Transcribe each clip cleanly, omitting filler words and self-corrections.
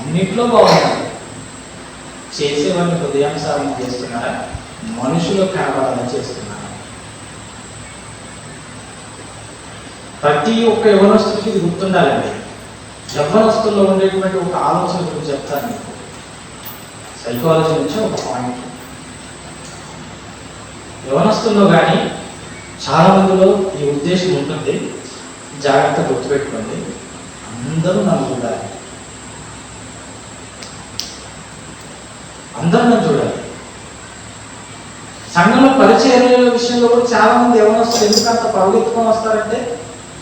అన్నిట్లో బాగున్నారు. చేసేవాడిని హృదయానుసారం చేస్తున్నారా, మనుషులు కనబడాలని చేస్తున్నారా? ప్రతి ఒక్క యవనస్తుడికి ఇది గుర్తుండాలండి. యవ్వనస్తుల్లో ఉండేటువంటి ఒక ఆలోచన గురించి చెప్తాను మీకు. సైకాలజీ నుంచి ఒక పాయింట్. యవనస్తుల్లో కానీ చాలా మందిలో ఈ ఉద్దేశం ఉంటుంది. జాగ్రత్త గుర్తుపెట్టుకోండి, అందరూ నన్ను చూడాలి, అందరూ నన్ను చూడాలి. సంఘంలో పరిచర్యల విషయంలో కూడా చాలా మంది యవనస్తులు ఎందుకు అంత పరుగెత్తుకొని వస్తారంటే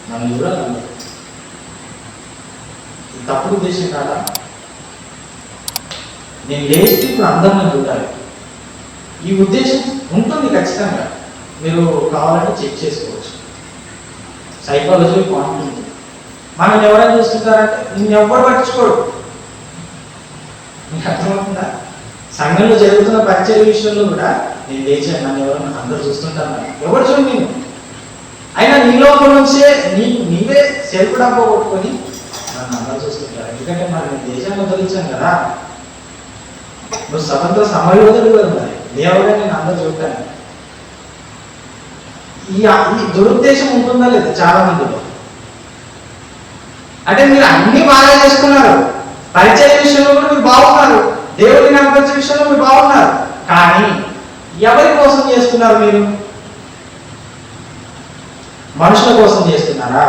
నన్ను చూడాలి. అందరూ తప్పుడు ఉద్దేశం కాదా? నేను లేచి ఇప్పుడు అందరిని చూడాలి, ఈ ఉద్దేశం ఉంటుంది ఖచ్చితంగా. మీరు కావాలంటే చెక్ చేసుకోవచ్చు. సైకాలజీ పాయింట్ ఉంటుంది. మనం ఎవరైనా చూస్తుంటారంటే నిన్ను ఎవరు పట్టించుకోడు. మీకు అర్థమవుతుందా? సంఘంలో జరుగుతున్న పరిచయ విషయంలో కూడా నేను లేచాను, నన్ను ఎవరైనా అందరూ చూస్తుంటాను, ఎవరు చూడు నేను. అయినా నీలో నుంచే నీవే సెల్ఫ్ డబ్బా కొట్టుకొని నన్ను అందరూ చూస్తుంటారు. ఎందుకంటే మరి నేను దేశాన్ని వదిలించాను కదా, నువ్వు స్వతంత్ర సమయోధుడు కదా, మరి దేవుడే నేను అందరూ చూడటాను. ఈ దురుద్దేశం ఉంటుందా లేదా చాలా మందిలో? అంటే మీరు అన్ని బాగా చేసుకున్నారు, పరిచయ విషయంలో కూడా మీరు బాగున్నారు, దేవుడిని కనపరిచే విషయంలో మీరు బాగున్నారు, కానీ ఎవరి కోసం చేస్తున్నారు మీరు? మనుషుల కోసం చేస్తున్నారా?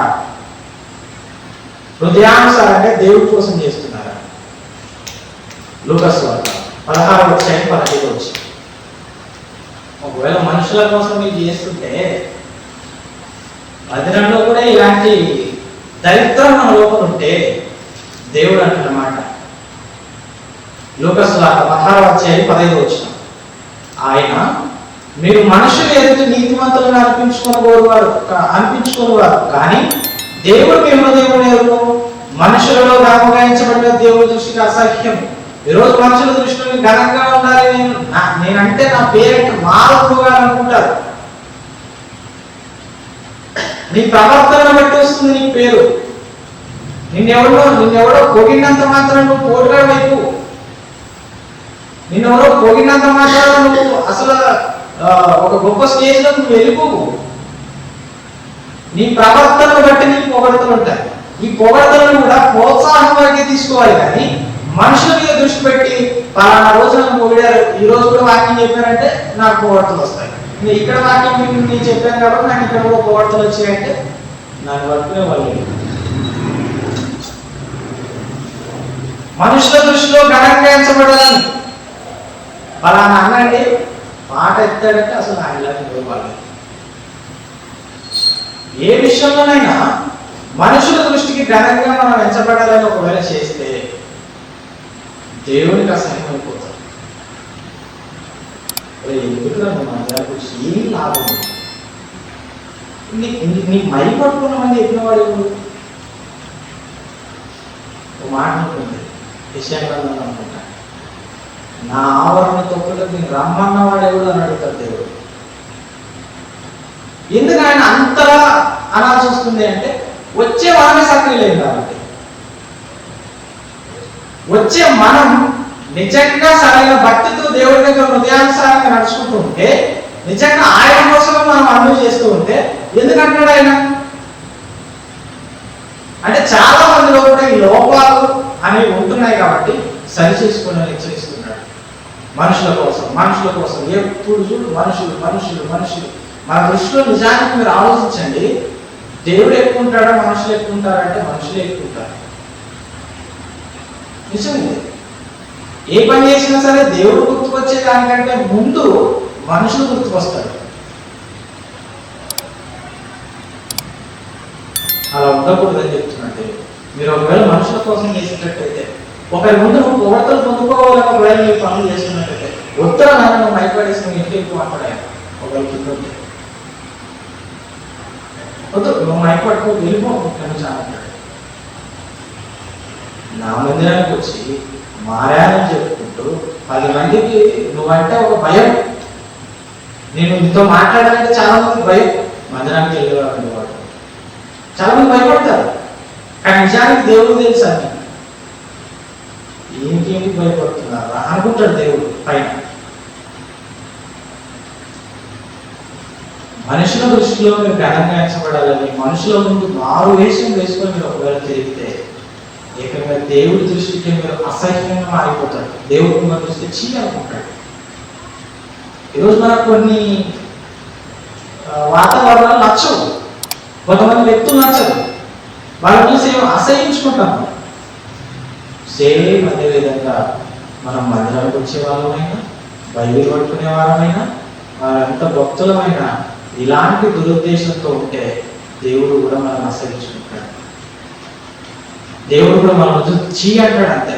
హృదయానుసారంగా దేవుడి కోసం చేస్తున్నారా? లూకాసు వార్త 16:15. ఒకవేళ మనుషుల కోసం మీరు చేస్తుంటే మందిరంలో కూడా ఇలాంటి దరిద్రం మన లోపల ఉంటే దేవుడు అంటున్నమాట. లూకాసు వార్త 16:15. ఆయన మీరు మనుషులు ఎదుటి నీతిమంతులను అనిపించుకునేవారు కానీ దేవుడు మీ హృదయమును ఎరుగను. మనుషులలో ఘనముగాయించబడిన దేవుడి దృష్టికి అసహ్యం. ఈరోజు మనుషుల దృష్టిలో ఘనంగా ఉండాలి, నేనంటే నా పేరెంట్ మారుగా అనుకుంటారు. నీ ప్రవర్తన బట్టి వస్తుంది నీ పేరు. నిన్నెవడో పొగిడినంత మాత్రం నువ్వు పోటుగా వైపు, నిన్నెవరో పొగిడినంత మాత్రం నువ్వు అసలు ఒక గొప్ప స్టేజ్లో నువ్వు వెళ్ళిపోవు. నీ ప్రవర్తనను బట్టి నీకు పొగడతలు ఉంటాయి. ఈ పొగడతలను కూడా ప్రోత్సాహం వరకే తీసుకోవాలి, కానీ మనుషుల మీద దృష్టి పెట్టి పలానా రోజు నన్ను పొగిడారు, ఈ రోజు కూడా వాక్యం చెప్పారంటే నాకు పొగడతలు వస్తాయి. ఇక్కడ వాక్యం నేను చెప్పాను కాబట్టి నాకు ఇక్కడ కూడా పొగడతలు వచ్చాయంటే నాకు వర్కునే వాళ్ళు. మనుషుల దృష్టిలో ఘనంగా ఎంచబడాలని పలానా అన్నండి మాట ఎత్తాడంటే అసలు ఆయనలాగా ఇవ్వాలి. ఏ విషయంలోనైనా మనుషుల దృష్టికి ఘనంగా మనం ఎంచబడాలని ఒకవేళ చేస్తే దేవునికి అసహ్యం అయిపోతాం. ఎందుకు మన గురించి ఏం లాభం? నీ మై పట్టుకున్న మంది ఎక్కినవాడు ఒక మాట ఉంటుంది, విషయంగా అనుకుంటా, నా ఆవరణ తొక్కులకు నేను రమ్మన్న వాడు ఎవడు అని అడుగుతాడు దేవుడు. ఎందుకు ఆయన అంతలా అనాల్సి వస్తుంది అంటే వచ్చే మనమే సక్రియ లేదు కాబట్టి. వచ్చే మనం నిజంగా సరైన భక్తితో దేవుడి దగ్గర హృదయానుసారంగా నడుచుకుంటూ ఉంటే, నిజంగా ఆయన కోసం మనం అమలు చేస్తూ ఉంటే ఎందుకంటున్నాడు ఆయన అంటే చాలా మందిలో కూడా ఈ లోపాలు అనేవి ఉంటున్నాయి కాబట్టి సరి చేసుకుని హెచ్చరిస్తున్నాడు. మనుషుల కోసం ఎప్పుడు చూడు మనుషులు. మన దృష్టిలో నిజానికి మీరు ఆలోచించండి, దేవుడు ఎక్కువ ఉంటాడా మనుషులు ఎక్కువ ఉంటారంటే మనుషులే ఎక్కువ ఉంటారు. నిజమే. ఏ పని చేసినా సరే దేవుడు గుర్తుకొచ్చే దానికంటే ముందు మనుషులు గుర్తుకొస్తారు. అలా ఉండకూడదని చెప్తున్నట్టు. మీరు ఒకవేళ మనుషుల కోసం చేసినట్టయితే, ఒకరి ముందు నువ్వు పొగడతలు పొందుకోవాలని ఒకవేళ మీరు పనులు చేస్తున్నట్టయితే ఉత్తర నాన్న నువ్వు మైపడేసుకుని ఇంటికి ఎక్కువ మాట్లాడాలి. ఒకవేళ కింద వద్దు, నువ్వు మైపడుకో వెళ్ళిపో చాలా. నా మందిరానికి వచ్చి మారానని చెప్పుకుంటూ 10 మందికి నువ్వంటే ఒక భయం. నేను నీతో మాట్లాడాలంటే చాలా మంది భయం. మందిరానికి వెళ్ళేవాడు వాడు చాలా మంది భయపడతారు, కానీ నిజానికి దేవుడు తెలుసు అని. ఏంటి భయపడుతున్నారా అనుకుంటాడు దేవుడు పైన. మనుషుల దృష్టిలో మీరు ఘనంగా ఎంచబడాలని మనుషుల ముందు మారు వేషం వేసుకొని మీరు ఒకవేళ తిరిగితే ఏకంగా దేవుడి దృష్టికి మీరు అసహ్యంగా మారిపోతారు. దేవుడు మన దృష్టి చీయాలనుకుంటాడు. ఈరోజు మనకు కొన్ని వాతావరణాలు నచ్చవు, కొంతమంది వ్యక్తులు నచ్చదు, వాళ్ళని చూసి అసహించుకుంటాము. సేమ్ అదే విధంగా మనం మందిరానికి వచ్చే వాళ్ళమైనా బైబిల్ పట్టుకునే వారమైనా ఎంత భక్తులమైనా ఇలాంటి దురుద్దేశంతో ఉంటే దేవుడు కూడా మనం అసహించుకుంటాడు. దేవుడు కూడా మనం చీ అంటాడు అంతే.